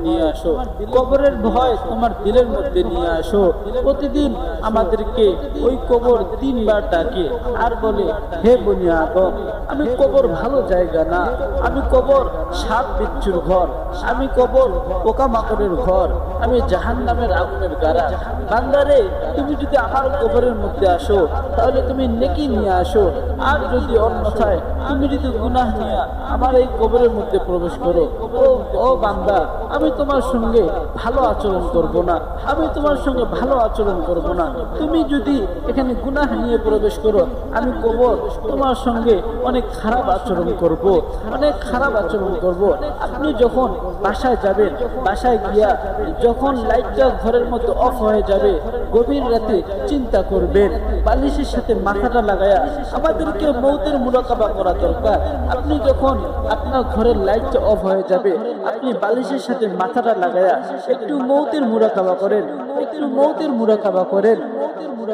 নিয়ে আসো, কবরের ভয় তোমার দিলের মধ্যে নিয়ে আসো। প্রতিদিন আমাদেরকে ওই কবর 3 বার ডাকে আর বলে, হে বনি আদম, আমি কবর ভালো জায়গা না, আমি কবর সাপ বিচ্ছুর ঘর, আমি কবর পোকামাকড়ের ঘর, আমি জাহান্নামের আগুনের গাড়া। বান্দারে, তুমি যদি আমার কবরের মধ্যে আসো তাহলে তুমি নেকি নিয়ে আসো, আর যদি অন্যথায় তুমি যদি গুনাহ নিয়ে আমার এই কবরের মধ্যে প্রবেশ করো, ও বান্দা, আমি তোমার সঙ্গে ভালো আচরণ করব না, আমি তোমার সঙ্গে ভালো আচরণ করব না। তুমি যদি এখানে গুনাহ নিয়ে প্রবেশ করো, আমি কবর তোমার সঙ্গে অনেক খারাপ আচরণ করব, অনেক খারাপ আচরণ করব। আপনি যখন বাসায় যাবেন, বাসায় গিয়া যখন লাইটটা ঘরের মধ্যে অফ হয়ে যাবে, গভীর রাতে চিন্তা করবেন, বালিশের সাথে মাথাটা লাগায়া। আমাদেরকে মৌতের মুরাকাবা করা দরকার। আপনি যখন আপনার ঘরের লাইটটা অফ হয়ে যাবে, আপনি বালিশের সাথে মাথাটা লাগায়া একটু মৌতের মুরাকাবা করেন, একটু মৌতের মুরাকাবা করেন।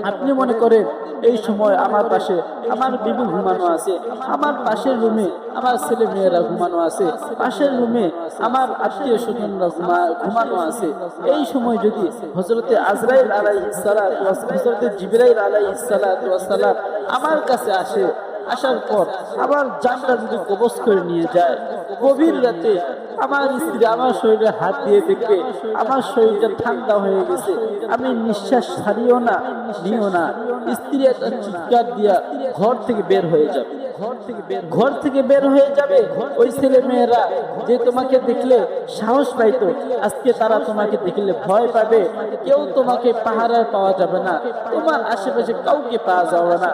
আপনি মনে করেন এই সময় আমার পাশে আমার বিবি ঘুমানো আছে, আমার পাশের রুমে আমার ছেলে মেয়েরা ঘুমানো আছে, পাশের রুমে আমার আত্মীয় স্বজনরা ঘুমানো আছে। এই সময় যদি হযরতে আজরাইল আলাইহিস সালাম, হযরতে জিবরাইল আলাইহিস সালাম আমার কাছে আসে, আসার পর আবার জানটা যদি কবজ করে নিয়ে যায়, গভীর রাতে আমার স্ত্রী আমার শরীরে হাত দিয়ে দেখবে আমার শরীরটা ঠান্ডা হয়ে গেছে, আমি নিঃশ্বাস ছাড়িও না নিও না, স্ত্রী একটা চিৎকার দিয়া ঘর থেকে বের হয়ে যাবে, ঘর থেকে বের হয়ে যাবে। ওই ছেলে মেয়েরা যে তোমাকে দেখলে সাহস পাইতো, আজকে তারা তোমাকে দেখলে ভয় পাবে। কেউ তোমাকে পাহারার পাওয়া যাবে না, তোমার আশেপাশে কাউকে পাওয়া যাবে না।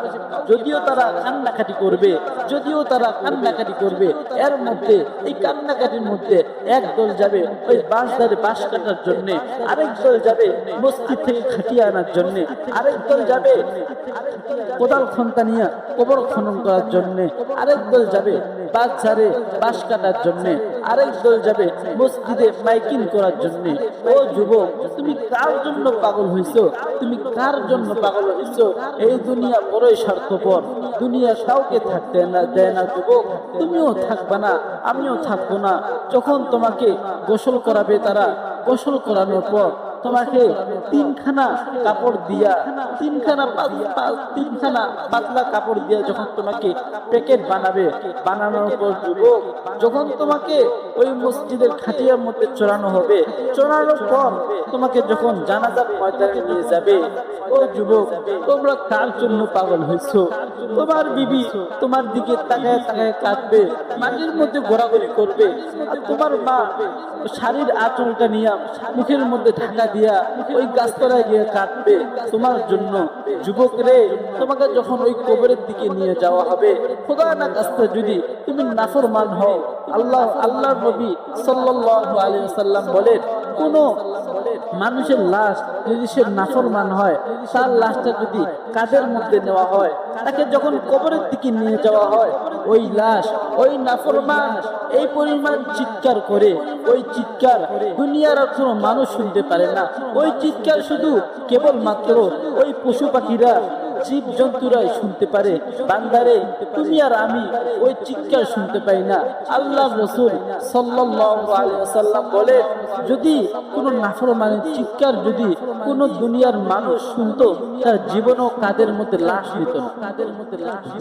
যদিও তারা কান্নাকাটি করবে, যদিও তারা কান্নাকাটি করবে, এর মধ্যে এই কান্নাকাটির মধ্যে এক দল যাবে ওই বাঁশ ধারে বাঁশ কাটার জন্য, আরেক দল যাবে মসজিদ থেকে খাটিয়ে আনার জন্য, আরেক দল যাবে কোদাল খন্তা নিয়ে কবর খনন করার জন্য, আরেক দল যাবে বাঁশ ঝাড়ে বাঁশ কাটার জন্য, আরেক দল যাবে মসজিদে মাইকিং করার জন্য। ও যুবক, তুমি কার জন্য পাগল হইছো? তুমি কার জন্য পাগল হইছো? এই দুনিয়া বড়ই স্বার্থপর, দুনিয়া কাউকে থাকতে না দেয় না। যুবক, তুমিও থাকবা না, আমিও থাকবো না। যখন তোমাকে গোসল করাবে, তারা গোসল করানোর পর তোমাকে তিনখানা কাপড় দিয়া, তিনখানা পাতলা কাপড় দিয়া যখন তোমাকে প্যাকেট বানাবে, বানানোর পর যুবক, যখন তোমাকে ওই মসজিদের খাটিয়ার মধ্যে চড়ানো হবে, চড়ানোর পর তোমাকে যখন জানাজার ময়দানে নিয়ে যাবে, ও যুবক, তোমরা কার জন্য পাগল হয়েছো? তোমার বিবি তোমার দিকে তাকায় তাকায় কাঁদবে, মাটির মধ্যে ঘোরাঘুরি করবে, আর তোমার মা শাড়ির আঁচলটা নিয়ে মুখের মধ্যে ঢাকা দিয়া ওই গাছতলায় গিয়ে কাঁদবে তোমার জন্য। যুবক রে, তোমাকে যখন ওই কবরের দিকে নিয়ে যাওয়া হবে, খোদা না কাস্তে যদি তুমি নাফরমান হও, আল্লাহর নবী সাল্লাল্লাহু আলাইহি ওয়াসাল্লাম বলেন, কোন মানুষের লাশ যদি সে নাফরমান হয়, তার লাশটা যদি কাঁধের মধ্যে নেওয়া হয়, তাকে যখন কবরের দিকে নিয়ে যাওয়া হয়, ওই লাশ, ওই নাফরমান এই পরিমাণ চিৎকার করে, ওই চিৎকার দুনিয়ার আর কোনো মানুষ শুনতে পারে না। ওই চিৎকার শুধু কেবলমাত্র ওই পশু পাখিরা, জীব জন্তুরাই শুনতে পারে। বান্দারে, তুমি আর আমি ওই চিৎকার শুনতে পাই না। আল্লাহ রাসূল সাল্লাল্লাহু আলাইহি ওয়াসাল্লাম বলে, যদি কোনো নাফরমানের চিৎকার যদি কোনো দুনিয়ার মানুষ শুনতো, তার জীবনও কাঁধের মধ্যে লাশ নিত না,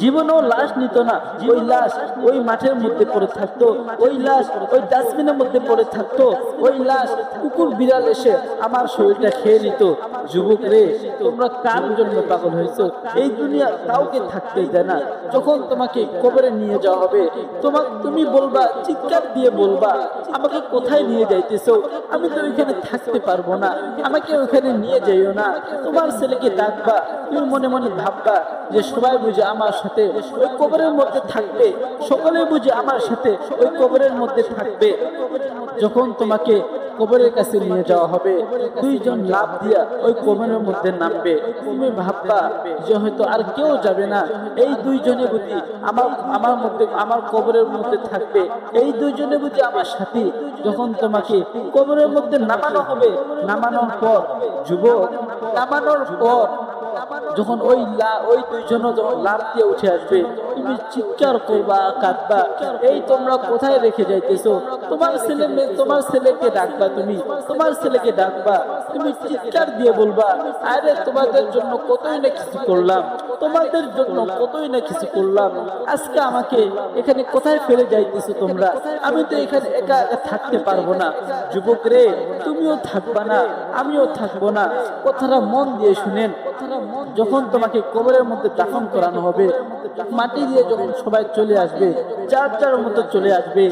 জীবনও লাশ নিত না। ওই লাশ ওই মাঠের মধ্যে পড়ে থাকতো, ওই লাশ ওই ডাস্টবিনের মধ্যে পড়ে থাকতো, ওই লাশ কুকুর বিড়াল এসে আমার শরীরটা খেয়ে নিত। যুবক রে, তোমরা কার জন্য পাগল হয়েছো? এই দুনিয়া কাউকে থাকতে দেয় না। যখন তোমাকে কবরে নিয়ে যাওয়া হবে, তুমি বলবা, চিৎকার দিয়ে বলবা, আমাকে কোথায় নিয়ে যাইতেছো? আমি তো ওইখানে থাকতে পারবো না, আমাকে ওইখানে নিয়ে যাইও না। তোমার ছেলেকে ডাকবা, তুমি মনে মনে ভাববা যে সবাই বুঝে আমার সাথে ওই কবরের মধ্যে থাকবে, সকলে বুঝে আমার সাথে ওই কবরের মধ্যে থাকবে। যখন তোমাকে কবরের কাছে নিয়ে যাওয়া হবে, দুইজন লাফ দিয়া ওই কবরের মধ্যে নামবে, তুমি ভাববা যে হয়তো আর কেউ যাবে না, এই দুইজনে বুঝি আমার কবরের মধ্যে থাকবে, এই দুইজনে বুঝি আমার সাথী। যখন তোমাকে কবরের মধ্যে নামানো হবে, নামানোর পর যুবক, নামানোর পর যখন ওই দুইজন যখন লাফ দিয়ে উঠে আসবে, তুমি চিৎকার করবা, কাঁদবা, এই তোমরা কোথায় রেখে যাইতেছো? তোমার ছেলেকে ডাকবা, তোমার ছেলেকে ডাকবা, তুমি চিৎকার দিয়ে বলবা, আরে তোমাদের জন্য কতই না কিছু করলাম, তোমাদের জন্য কতই না কিছু করলাম, আজকে আমাকে এখানে কোথায় ফেলে যাইতেছো তোমরা? আমি তো এখানে একা একা থাকতে পারবো না। যুবক রে, তুমিও থাকবা না, আমিও থাকবো না। কথাটা মন দিয়ে শুনেন। যখন তোমাকে কবরের মধ্যে দাফন করানো হবে, মাটি দিয়ে যখন সবাই চলে আসবে, যার যার মতো চলে আসবে,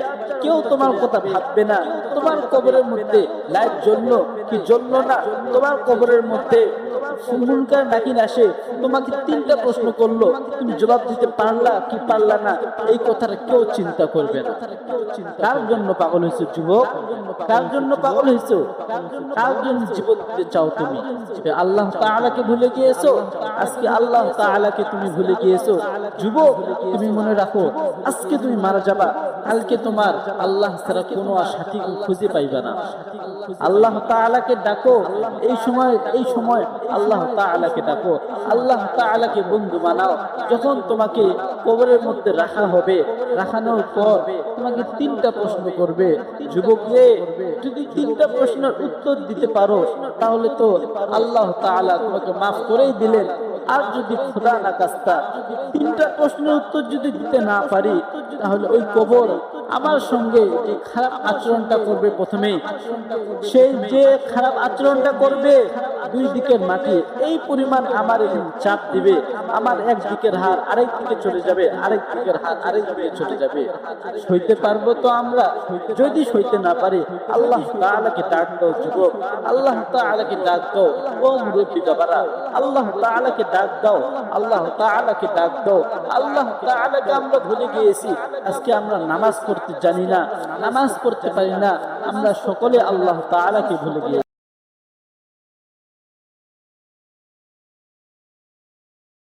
কেউ তোমার কথা ভাববে না। তোমার কবরের মধ্যে লাইট জ্বললো কি জ্বললো না, তোমার কবরের মধ্যে মুনকার নাকির আসে, তোমাকে 3টা প্রশ্ন করলো, তুমি জবাব দিতে পারলা কি পারলা না, এই কথাটা কেউ চিন্তা করবে না। কার জন্য পাগল হয়েছো যুবক? কার জন্য পাগল হয়েছো? কার জন্য জীবন দিতে চাও তুমি? আল্লাহ তাআলাকে ভুলে গিয়েছো? আজকে আল্লাহ তাআলাকে তুমি ভুলে গিয়েছো। যুবক, তুমি মনে রাখো, আজকে তুমি মারা যাবা, কালকে তোমার আল্লাহ ছাড়া কোনো সাথী খুঁজে পাইবা না। আল্লাহ তাআলাকে ডাকো, এই সময় আল্লাহ তাআলাকে ডাকো, আল্লাহ তাআলাকে বন্ধু বানাও। যখন তোমাকে কবরের মধ্যে রাখা হবে, রাখানোর পর তোমাকে 3টা প্রশ্ন করবে। যুবক রে, যদি 3টা প্রশ্নের উত্তর দিতে পারো, তাহলে তো আল্লাহ তাআলা তোমাকে মাফ করেই দিলেন। আর যদি খোদা না খাস্তা 3টা প্রশ্নের উত্তর যদি দিতে না পারি, তাহলে ওই কবর আমার সঙ্গে যে খারাপ আচরণটা করবে, প্রথমে সেই যে খারাপ আচরণটা করবে, 2 দিকের মাটি এই পরিমাণ আমার এখানে চাপ দিবে, আমার এক দিকের হাড় আরেক দিকে চলে যাবে, আরেক দিকের হাড় আরেক দিকে চলে যাবে। সইতে পারবো তো আমরা? যদি সইতে না পারি, আল্লাহ তাআলাকে ডাক দাও যুবক, আল্লাহ তাআলাকে ডাক দাও। ও মুরব্বি বাবারা, আল্লাহ তাআলাকে ডাক দাও, আল্লাহ তাআলাকে ডাক দাও। আল্লাহ তাআলাকে আমরা ভুলে গিয়েছি। আজকে আমরা নামাজ পড়তে জানি না, নামাজ পড়তে পারি না, আমরা সকলে আল্লাহ তাআলাকে ভুলে গিয়েছি।